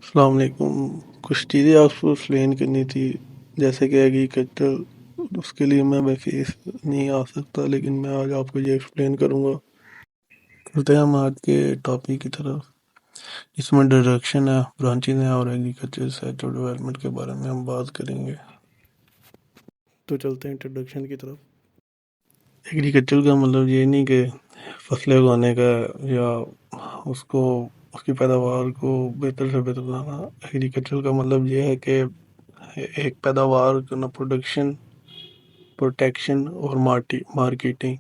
السلام علیکم۔ کچھ چیزیں آپ کو ایکسپلین کرنی تھی، جیسے کہ ایگریکلچر، اس کے لیے میں فیس نہیں آ سکتا، لیکن میں آج آپ کو یہ ایکسپلین کروں گا۔ چلتے ہیں ہم آج کے ٹاپک کی طرف، اس میں ڈائریکشن ہے، برانچز ہیں اور ایگریکلچر سیکٹر ڈیولپمنٹ کے بارے میں ہم بات کریں گے۔ تو چلتے ہیں انٹروڈکشن کی طرف۔ ایگریکلچر کا مطلب یہ نہیں کہ فصلیں اگانے کا یا اس کو اس کی پیداوار کو بہتر سے بہتر بنانا۔ ایگریکلچر کا مطلب یہ ہے کہ ایک پیداوار کرنا، پروڈکشن، پروٹیکشن اور مارکیٹنگ،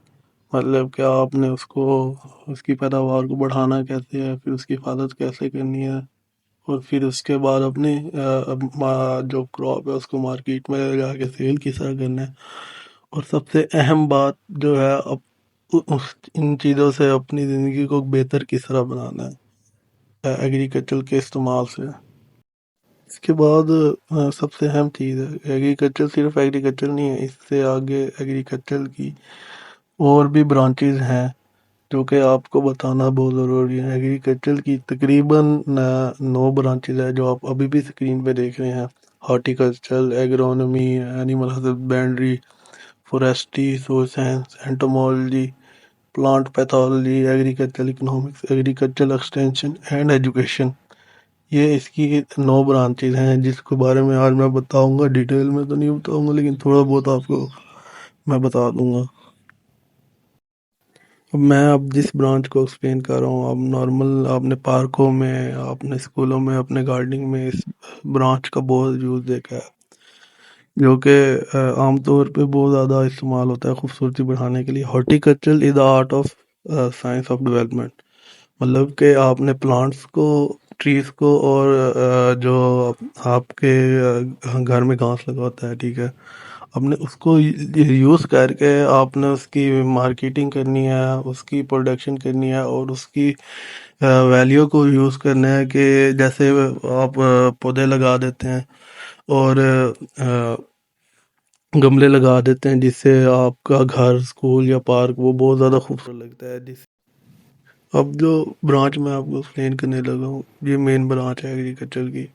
مطلب کہ آپ نے اس کی پیداوار کو بڑھانا کیسے ہے، پھر اس کی حفاظت کیسے کرنی ہے، اور پھر اس کے بعد اپنے جو کراپ ہے اس کو مارکیٹ میں لے جا کے سیل کس طرح کرنا ہے، اور سب سے اہم بات جو ہے ان چیزوں سے اپنی زندگی کو بہتر کس طرح بنانا ہے ایگریکلچر کے استعمال سے۔ اس کے بعد سب سے اہم چیز ہے، ایگریکلچر صرف ایگریکلچر نہیں ہے، اس سے آگے ایگریکلچر کی اور بھی برانچز ہیں جو کہ آپ کو بتانا بہت ضروری ہے۔ ایگریکلچر کی تقریباً 9 برانچز ہیں جو آپ ابھی بھی اسکرین پہ دیکھ رہے ہیں: horticulture, agronomy, animal husbandry, forestry, soil science, entomology, plant pathology, agriculture economics, agriculture extension and education. یہ اس کی 9 برانچز ہیں جس کے بارے میں آج میں بتاؤں گا۔ ڈیٹیل میں تو نہیں بتاؤں گا، لیکن تھوڑا بہت آپ کو میں بتا دوں گا۔ اب جس برانچ کو ایکسپلین کر رہا ہوں، اب نارمل آپ نے پارکوں میں، اپنے اسکولوں میں، اپنے گارڈننگ میں اس برانچ کا بہت یوز دیکھا ہے، جو کہ عام طور پہ بہت زیادہ استعمال ہوتا ہے خوبصورتی بڑھانے کے لیے۔ Horticulture is the art of science of development, مطلب کہ آپ نے پلانٹس کو، ٹریز کو، اور جو آپ کے گھر میں گھاس لگا ہوتا ہے، ٹھیک ہے، آپ نے اس کو یوز کر کے آپ نے اس کی مارکیٹنگ کرنی ہے، اس کی پروڈکشن کرنی ہے، اور اس کی ویلیو کو یوز کرنا ہے، کہ جیسے آپ پودے لگا دیتے ہیں اور گملے لگا دیتے ہیں، جس سے آپ کا گھر، اسکول یا پارک وہ بہت زیادہ خوبصورت لگتا ہے۔ اب جو برانچ میں آپ کو ایکسپلین کرنے لگا ہوں، یہ مین برانچ ہے ایگریکلچر کی،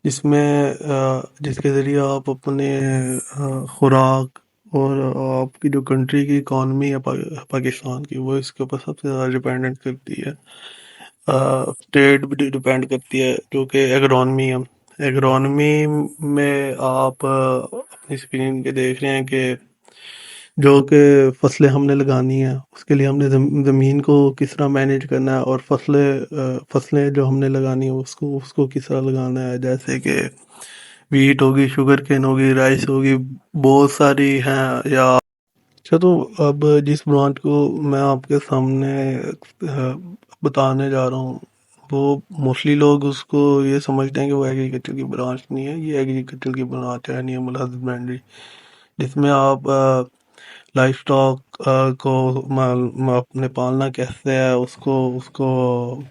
جس کے ذریعے آپ اپنے خوراک اور آپ کی جو کنٹری کی اکانومی ہے پاکستان کی، وہ اس کے اوپر سب سے زیادہ ڈپینڈنٹ کرتی ہے۔ اسٹیٹ بھی ڈپینڈ کرتی ہے، جو کہ ایگرونمی ہے۔ ایگرونمی میں آپ اپنی اسکرین پہ دیکھ رہے ہیں کہ جو کہ فصلیں ہم نے لگانی ہیں، اس کے لیے ہم نے زمین کو کس طرح مینیج کرنا ہے، اور فصلیں جو ہم نے لگانی ہیں اس کو کس طرح لگانا ہے، جیسے کہ ویٹ ہوگی، شوگر کین ہوگی، رائس ہوگی، بہت ساری ہیں۔ اچھا، تو اب جس برانچ کو میں آپ کے سامنے بتانے جا رہا ہوں، وہ موسٹلی لوگ اس کو یہ سمجھتے ہیں کہ وہ ایگریکلچر کی برانچ نہیں ہے۔ یہ ایگریکلچر کی برانچ ہے، اینیمل ہسبینڈری، جس میں آپ لائف اسٹاک کو اپنے پالنا کیسے ہے، اس کو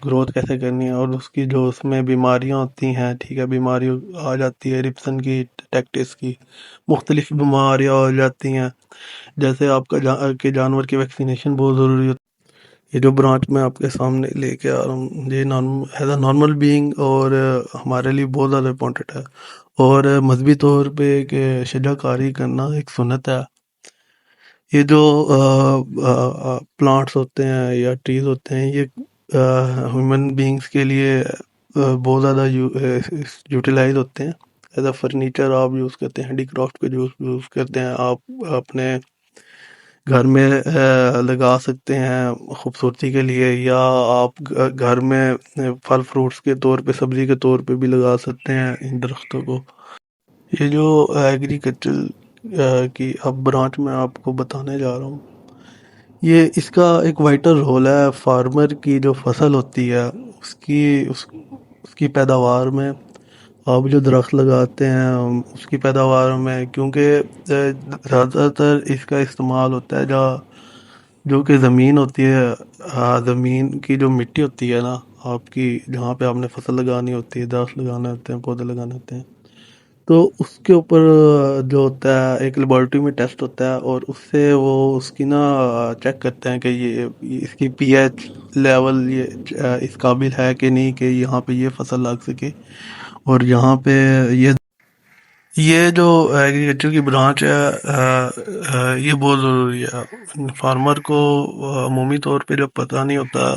گروتھ کیسے کرنی ہے، اور اس کی جو اس میں بیماریاں ہوتی ہیں، ٹھیک ہے، بیماری آ جاتی ہے رپسن کی، ٹیکٹس کی، مختلف بیماریاں آ جاتی ہیں، جیسے آپ کا کہ جانور کی ویکسینیشن بہت ضروری ہوتی ہے۔ یہ جو برانچ میں آپ کے سامنے لے کے آ رہا ہوں، یہ ایز اے نارمل بینگ اور ہمارے لیے بہت زیادہ امپورٹنٹ ہے، اور مذہبی طور پہ ایک شجع کاری کرنا ایک سنت ہے۔ یہ جو پلانٹس ہوتے ہیں یا ٹریز ہوتے ہیں، یہ ہیومن بینگز کے لیے بہت زیادہ یوٹیلائز ہوتے ہیں، ایز اے فرنیچر آپ یوز کرتے ہیں، ہینڈی کرافٹ کے یوز کرتے ہیں، آپ اپنے گھر میں لگا سکتے ہیں خوبصورتی کے لیے، یا آپ گھر میں پھل فروٹس کے طور پہ، سبزی کے طور پہ بھی لگا سکتے ہیں ان درختوں کو۔ یہ جو ایگریکلچر کی اب برانچ میں آپ کو بتانے جا رہا ہوں، یہ اس کا ایک وائٹل رول ہے فارمر کی جو فصل ہوتی ہے اس کی پیداوار میں۔ آپ جو درخت لگاتے ہیں اس کی پیداوار میں، کیونکہ زیادہ تر اس کا استعمال ہوتا ہے جو کہ زمین ہوتی ہے، زمین کی جو مٹی ہوتی ہے نا آپ کی، جہاں پہ آپ نے فصل لگانی ہوتی ہے، درخت لگانے ہوتے ہیں، پودے لگانے ہوتے ہیں، تو اس کے اوپر جو ہوتا ہے ایک لیبارٹری میں ٹیسٹ ہوتا ہے، اور اس سے وہ اس کی نا چیک کرتے ہیں کہ یہ اس کی پی ایچ لیول یہ اس قابل ہے کہ نہیں کہ یہاں پہ یہ فصل لگ سکے. اور یہاں پہ یہ جو ایگریکلچر کی برانچ ہے یہ بہت ضروری ہے. فارمر کو عمومی طور پہ جب پتہ نہیں ہوتا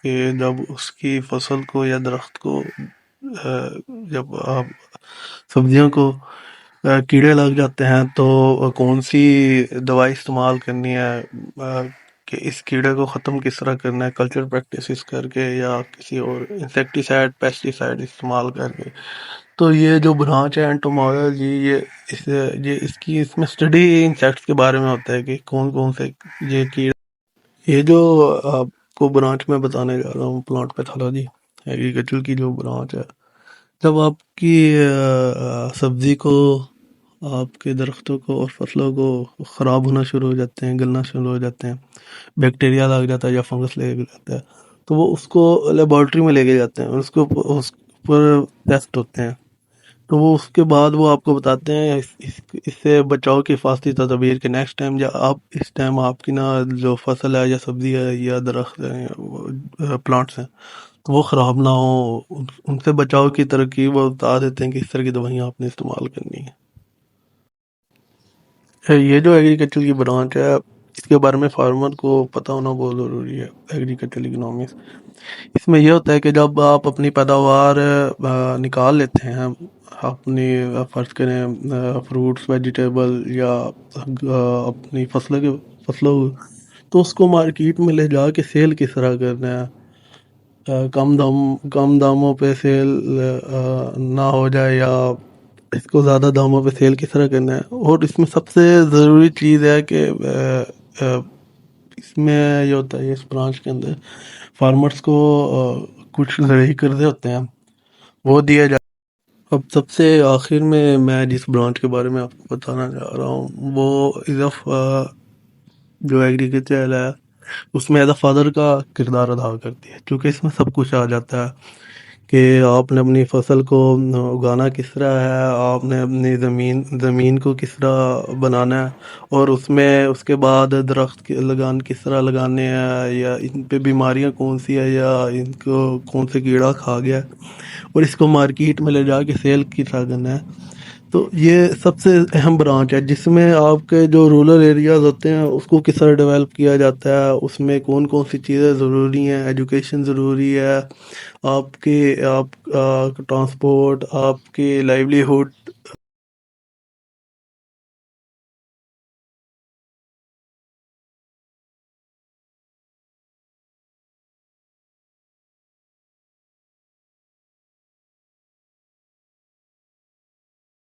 کہ جب اس کی فصل کو یا درخت کو جب آپ سبزیوں کو کیڑے لگ جاتے ہیں تو کون سی دوائی استعمال کرنی ہے، کہ اس کیڑے کو ختم کس طرح کرنا ہے، کلچر پریکٹسز کر کے یا کسی اور انسیکٹیسائڈ پیسٹیسائڈ استعمال کر کے. تو یہ جو برانچ ہے انٹومولوجی، یہ اس میں اسٹڈی انسیکٹس کے بارے میں ہوتا ہے کہ کون کون سے یہ کیڑے. یہ جو آپ کو برانچ میں بتانے جا رہا ہوں پلانٹ پیتھولوجی ایگریکلچر کی جو برانچ ہے، جب آپ کی سبزی کو، آپ کے درختوں کو اور فصلوں کو خراب ہونا شروع ہو جاتے ہیں، گلنا شروع ہو جاتے ہیں، بیکٹیریا لگ جاتا ہے یا فنگس لگ جاتا ہے، تو وہ اس کو لیبارٹری میں لے کے جاتے ہیں اور اس پر ٹیسٹ ہوتے ہیں. تو وہ اس کے بعد وہ آپ کو بتاتے ہیں اس سے بچاؤ کی حفاظتی تدابیر کے نیکسٹ ٹائم یا آپ اس ٹائم آپ کی نا جو فصل ہے یا سبزی ہے یا درخت ہے پلانٹس ہیں تو وہ خراب نہ ہو، ان سے بچاؤ کی ترکیب وہ بتا دیتے ہیں کہ اس طرح کی دوائیاں آپ نے استعمال کرنی ہے. یہ جو ایگریکلچر کی برانچ ہے اس کے بارے میں فارمر کو پتہ ہونا بہت ضروری ہے. ایگریکلچر اکنامکس اس میں یہ ہوتا ہے کہ جب آپ اپنی پیداوار نکال لیتے ہیں، اپنی فرض کریں فروٹس ویجیٹیبل یا اپنی فصلوں تو اس کو مارکیٹ میں لے جا کے سیل کس طرح کرنا ہے، کم داموں پہ سیل نہ ہو جائے یا اس کو زیادہ داموں پہ سیل کس طرح کرنا ہے. اور اس میں سب سے ضروری چیز ہے کہ اس میں یہ ہوتا ہے، اس برانچ کے اندر فارمرز کو کچھ زرعی قرضے ہوتے ہیں وہ دیے جاتے. اب سب سے آخر میں جس برانچ کے بارے میں آپ کو بتانا چاہ رہا ہوں وہ جو ایگریکلچر ہے اس میں ایز اے فادر کا کردار ادا کرتی ہے، کیونکہ اس میں سب کچھ آ جاتا ہے کہ آپ نے اپنی فصل کو اگانا کس طرح ہے، آپ نے اپنی زمین کو کس طرح بنانا ہے، اور اس میں اس کے بعد درخت کس طرح لگانے ہیں، یا ان پہ بیماریاں کون سی ہے، یا ان کو کون سے کیڑا کھا گیا، اور اس کو مارکیٹ میں لے جا کے سیل کس طرح کرنا ہے. تو یہ سب سے اہم برانچ ہے جس میں آپ کے جو رورل ایریاز ہوتے ہیں اس کو کس طرح ڈیولپ کیا جاتا ہے، اس میں کون کون سی چیزیں ضروری ہیں، ایجوکیشن ضروری ہے، آپ ٹرانسپورٹ، آپ کی لائیولی ہوڈ